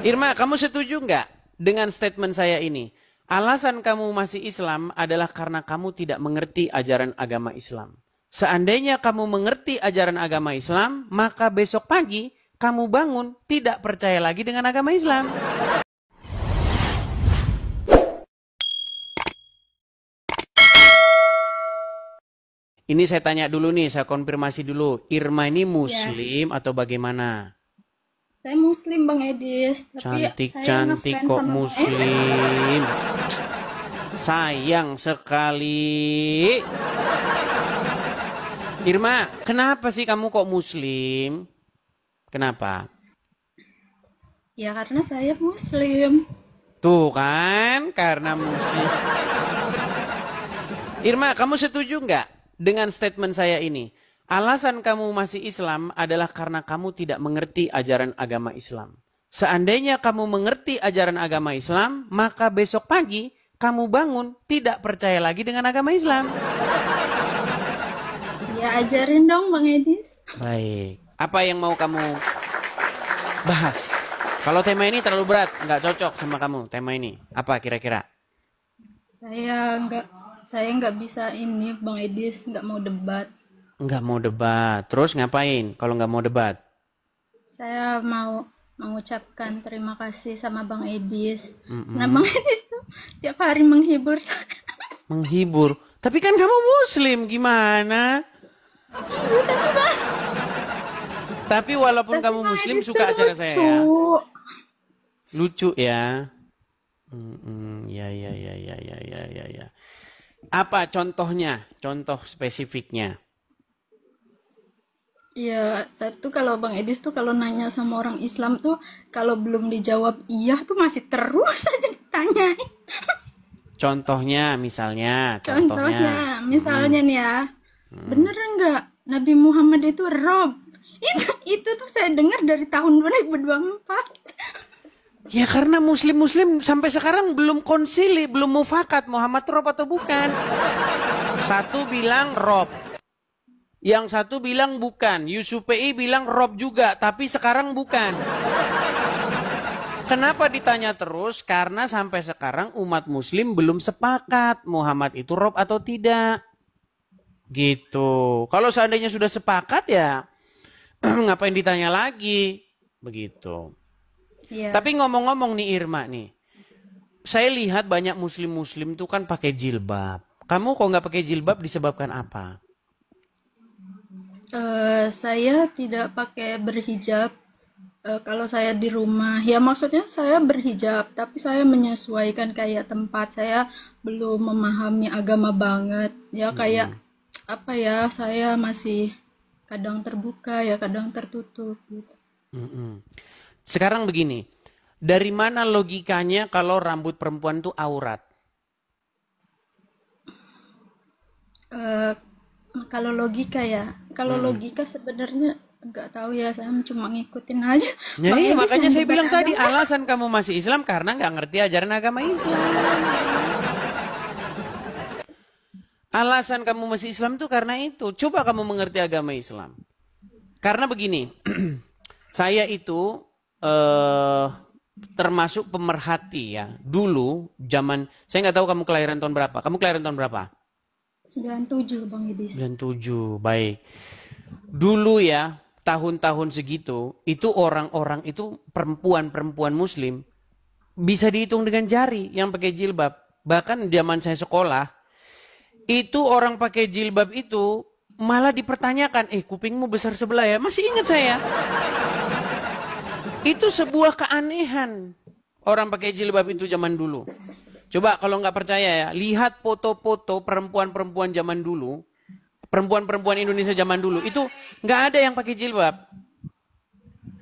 Irma, kamu setuju nggak dengan statement saya ini? Alasan kamu masih Islam adalah karena kamu tidak mengerti ajaran agama Islam. Seandainya kamu mengerti ajaran agama Islam, maka besok pagi kamu bangun tidak percaya lagi dengan agama Islam. Ini saya tanya dulu nih, saya konfirmasi dulu. Irma ini Muslim atau bagaimana? Saya Muslim Bang Edis, tapi saya Cantik-cantik ngefans kok sama Bang Edis. Muslim. Sayang sekali. Irma, kenapa sih kamu kok Muslim? Kenapa? Ya karena saya Muslim. Tuh kan, karena Muslim. Irma, kamu setuju nggak dengan statement saya ini? Alasan kamu masih Islam adalah karena kamu tidak mengerti ajaran agama Islam. Seandainya kamu mengerti ajaran agama Islam, maka besok pagi kamu bangun tidak percaya lagi dengan agama Islam. Ya ajarin dong Bang Edis. Baik. Apa yang mau kamu bahas? Kalau tema ini terlalu berat, nggak cocok sama kamu tema ini. Apa kira-kira? Saya nggak bisa ini Bang Edis, nggak mau debat. Nggak mau debat. Terus ngapain kalau nggak mau debat? Saya mau mengucapkan terima kasih sama Bang Edis. Nah Bang Edis tuh tiap hari menghibur saya. Menghibur. Tapi kan kamu Muslim, gimana? Tapi walaupun kamu Muslim suka acara saya ya. Lucu ya. Ya. Apa contohnya? Contoh spesifiknya? Ya, satu kalau Bang Edis tuh kalau nanya sama orang Islam tuh kalau belum dijawab iya tuh masih terus aja ditanyain. Contohnya misalnya. Misalnya nih ya, bener nggak Nabi Muhammad itu Rob? Itu tuh saya dengar dari tahun 2024. Ya karena Muslim-Muslim sampai sekarang belum konsili, belum mufakat Muhammad Rob atau bukan. Satu bilang Rob. Yang satu bilang bukan. Yusufi bilang Rob juga, tapi sekarang bukan. Kenapa ditanya terus? Karena sampai sekarang umat Muslim belum sepakat Muhammad itu Rob atau tidak. Gitu. Kalau seandainya sudah sepakat ya ngapain ditanya lagi? Begitu. Iya. Tapi ngomong-ngomong nih Irma nih. Saya lihat banyak Muslim-Muslim tuh kan pakai jilbab. Kamu kok nggak pakai jilbab disebabkan apa? Saya tidak pakai berhijab. Kalau saya di rumah, ya maksudnya saya berhijab, tapi saya menyesuaikan kayak tempat. Saya belum memahami agama banget. Ya kayak apa ya? Saya masih kadang terbuka ya, kadang tertutup gitu. Sekarang begini, dari mana logikanya kalau rambut perempuan itu aurat? Kalau logika ya, kalau logika sebenarnya nggak tahu ya, saya cuma ngikutin aja. Ya, Bang iya, Edis makanya yang saya debat bilang tadi agama. alasan kamu masih Islam karena nggak ngerti ajaran agama Islam. Alasan kamu masih Islam tuh karena itu. Coba kamu mengerti agama Islam. Karena begini, saya itu termasuk pemerhati ya. Dulu zaman, saya nggak tahu kamu kelahiran tahun berapa. Kamu kelahiran tahun berapa? 97 Bang Edis. 97, baik. Dulu ya, tahun-tahun segitu, itu orang-orang itu perempuan-perempuan Muslim bisa dihitung dengan jari yang pakai jilbab. Bahkan zaman saya sekolah, itu orang pakai jilbab itu malah dipertanyakan, kupingmu besar sebelah ya. Masih ingat saya. Itu sebuah keanehan orang pakai jilbab itu zaman dulu. Coba kalau nggak percaya ya, lihat foto-foto perempuan-perempuan zaman dulu, perempuan-perempuan Indonesia zaman dulu, itu nggak ada yang pakai jilbab.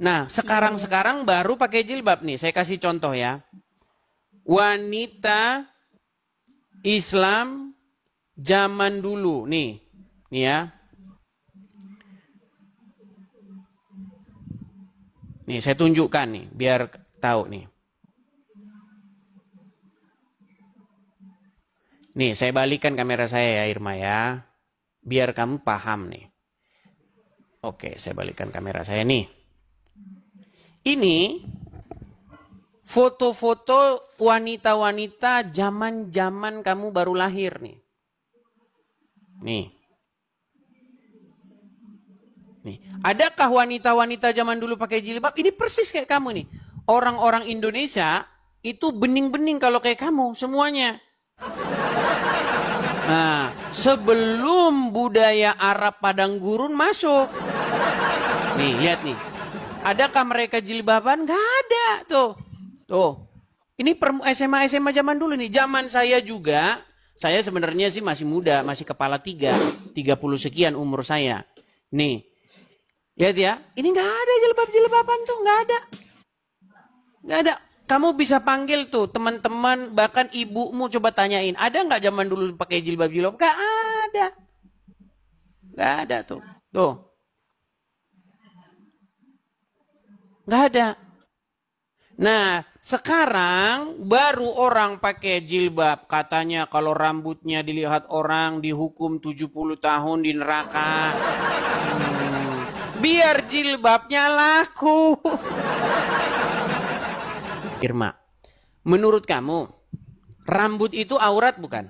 Nah, sekarang-sekarang baru pakai jilbab nih. Saya kasih contoh ya. Wanita Islam zaman dulu nih ya. Nih saya tunjukkan nih, biar tahu nih. Nih, saya balikan kamera saya ya, Irma ya. Biar kamu paham nih. Oke, saya balikan kamera saya nih. Ini foto-foto wanita-wanita zaman-zaman kamu baru lahir nih. Nih. Nih, adakah wanita-wanita zaman dulu pakai jilbab? Ini persis kayak kamu nih. Orang-orang Indonesia itu bening-bening kalau kayak kamu semuanya. Nah, sebelum budaya Arab padang gurun masuk. Nih, lihat nih. Adakah mereka jilbaban? Gak ada tuh. Tuh. Ini SMA zaman dulu nih. Zaman saya juga, saya sebenarnya sih masih muda, masih kepala 30 sekian umur saya. Nih. Lihat ya, ini nggak ada jilbab-jilbaban tuh, nggak ada. Nggak ada. Kamu bisa panggil tuh teman-teman, bahkan ibumu coba tanyain, ada nggak zaman dulu pakai jilbab-jilbab? Nggak ada. Nggak ada tuh. Tuh. Nggak ada. Nah, sekarang baru orang pakai jilbab. Katanya kalau rambutnya dilihat orang dihukum 70 tahun di neraka. Biar jilbabnya laku. Irma, menurut kamu, rambut itu aurat bukan?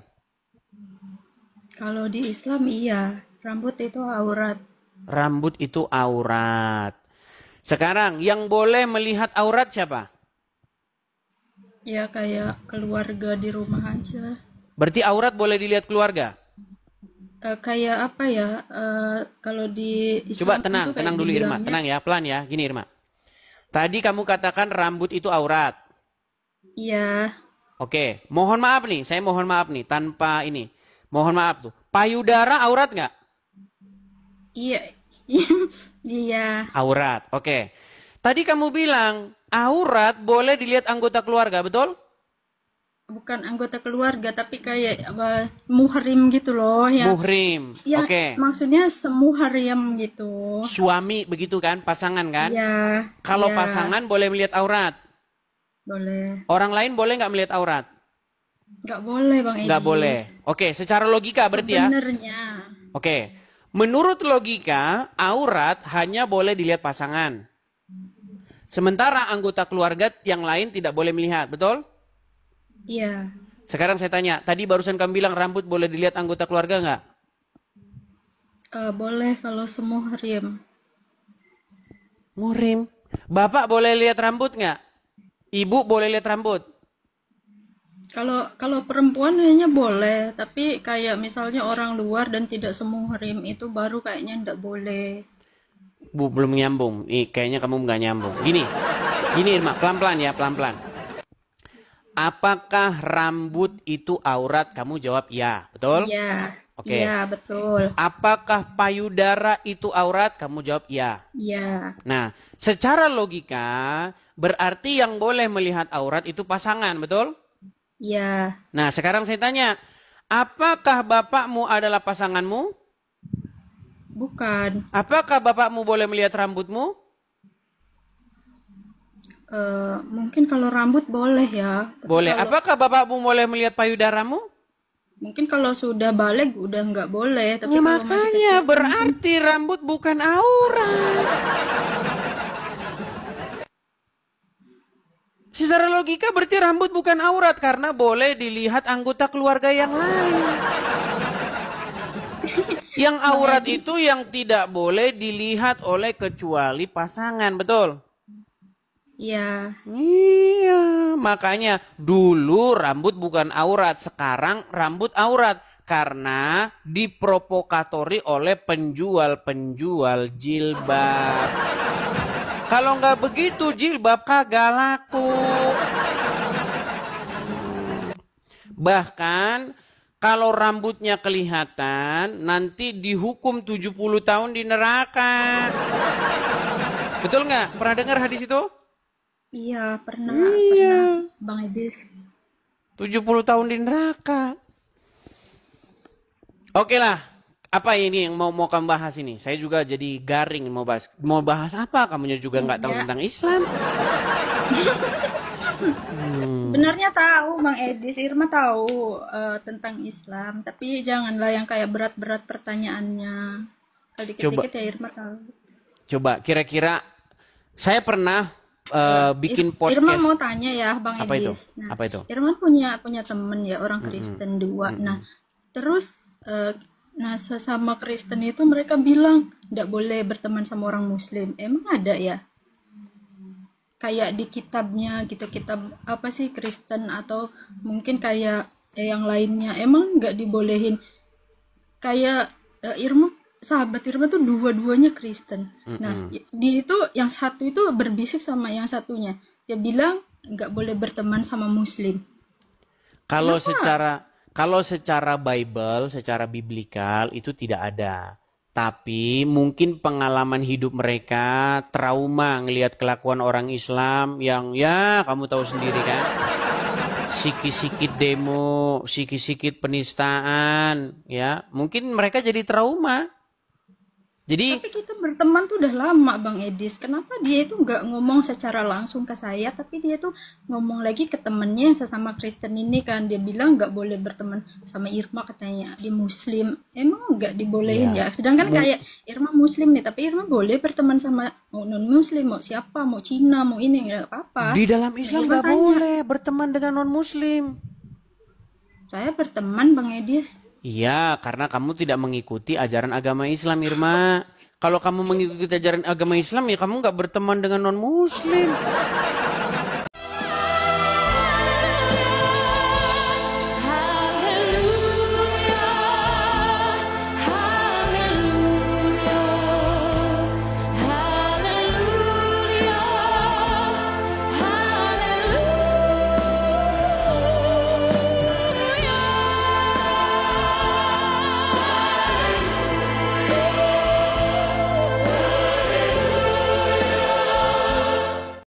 Kalau di Islam iya, rambut itu aurat. Rambut itu aurat. Sekarang, yang boleh melihat aurat siapa? Ya kayak keluarga di rumah aja. Berarti aurat boleh dilihat keluarga? Kayak apa ya? Kalau di Coba Islam tenang, itu kayak tenang dulu Irma, dibilangnya, tenang ya, pelan ya. Gini Irma. Tadi kamu katakan rambut itu aurat. iya, Oke, mohon maaf nih, saya mohon maaf nih, tanpa ini. Mohon maaf tuh. Payudara aurat nggak? iya, iya, Aurat, oke. Tadi kamu bilang, aurat boleh dilihat anggota keluarga, betul? bukan anggota keluarga tapi kayak apa muhrim gitu loh ya. Muhrim, Ya, oke. maksudnya semuhrim gitu. Suami begitu kan, pasangan kan? Iya, Kalau iya, pasangan boleh melihat aurat. boleh. Orang lain boleh nggak melihat aurat? Nggak boleh Bang Nggak Edis. boleh. Oke, secara logika berarti ya. Sebenarnya. Oke, menurut logika, aurat hanya boleh dilihat pasangan. Sementara anggota keluarga yang lain tidak boleh melihat, betul? Iya. Sekarang saya tanya, tadi barusan kamu bilang rambut boleh dilihat anggota keluarga nggak? Boleh kalau semuhrim. Muhrim. Bapak boleh lihat rambut nggak? Ibu boleh lihat rambut? Kalau perempuan kayaknya boleh, tapi kayak misalnya orang luar dan tidak semuhrim itu baru kayaknya nggak boleh. Bu, belum nyambung. Kayaknya kamu nggak nyambung. Gini Irma, pelan-pelan ya, pelan-pelan. Apakah rambut itu aurat? Kamu jawab ya, betul? Iya. Oke. Iya, betul. Apakah payudara itu aurat? Kamu jawab ya. Iya. Nah, secara logika, berarti yang boleh melihat aurat itu pasangan, betul? Iya. Nah, sekarang saya tanya, apakah bapakmu adalah pasanganmu? Bukan. Apakah bapakmu boleh melihat rambutmu? Mungkin kalau rambut boleh ya. Tapi Boleh. kalau Apakah bapakmu boleh melihat payudaramu? mungkin kalau sudah balik udah nggak boleh. Tapi Ya, kalau masih makanya kecil, berarti rambut bukan aurat. Secara logika berarti rambut bukan aurat karena boleh dilihat anggota keluarga yang lain. Yang aurat itu yang tidak boleh dilihat oleh kecuali pasangan, betul? iya. Iya, makanya dulu rambut bukan aurat, sekarang rambut aurat karena diprovokatori oleh penjual-penjual jilbab. Kalau nggak begitu jilbab kagak laku. Bahkan kalau rambutnya kelihatan nanti dihukum 70 tahun di neraka. Betul nggak? Pernah dengar hadis itu? Iya, pernah, Iya. Bang Edis. 70 tahun di neraka. Oke lah. Apa ini yang mau kamu bahas ini? Saya juga jadi garing mau bahas. Mau bahas apa? Kamunya juga nggak tahu Ya. tentang Islam. Sebenarnya tahu Bang Edis, Irma tahu tentang Islam, tapi janganlah yang kayak berat-berat pertanyaannya. Kalau dikit-dikit ya Irma tahu. Coba kira-kira saya pernah bikin Irma mau podcast. tanya ya, Bang Apa itu? Edis. Nah, Apa itu? Irma punya temen ya orang Mm-mm, Kristen dua. Nah, mm-mm. terus nah sesama Kristen itu mereka bilang nggak boleh berteman sama orang Muslim. Emang ada ya? Kayak di kitabnya gitu, kitab apa sih Kristen atau mungkin kayak yang lainnya. Emang nggak dibolehin? Kayak Irma, sahabat Irma tuh dua-duanya Kristen. Nah, Mm-mm. di itu yang satu itu berbisik sama yang satunya. Dia bilang nggak boleh berteman sama Muslim. Kalau Kenapa? secara Bible, secara biblikal itu tidak ada. Tapi mungkin pengalaman hidup mereka trauma ngelihat kelakuan orang Islam yang ya kamu tahu sendiri kan. Sikit-sikit demo, sikit-sikit penistaan, ya. Mungkin mereka jadi trauma. Jadi Tapi kita berteman tuh udah lama Bang Edis. Kenapa dia itu nggak ngomong secara langsung ke saya, tapi dia tuh ngomong lagi ke temennya yang sesama Kristen ini kan. Dia bilang nggak boleh berteman sama Irma katanya. Dia Muslim. Emang nggak dibolehin ya, ya? Sedangkan mung- kayak Irma Muslim nih, tapi Irma boleh berteman sama mau non Muslim, mau siapa, mau Cina, mau ini nggak di apa-apa. dalam Nah, Islam Irma nggak tanya, boleh berteman dengan non-Muslim. saya berteman Bang Edis. Iya, karena kamu tidak mengikuti ajaran agama Islam, Irma. Kalau kamu mengikuti ajaran agama Islam, ya kamu nggak berteman dengan non-Muslim.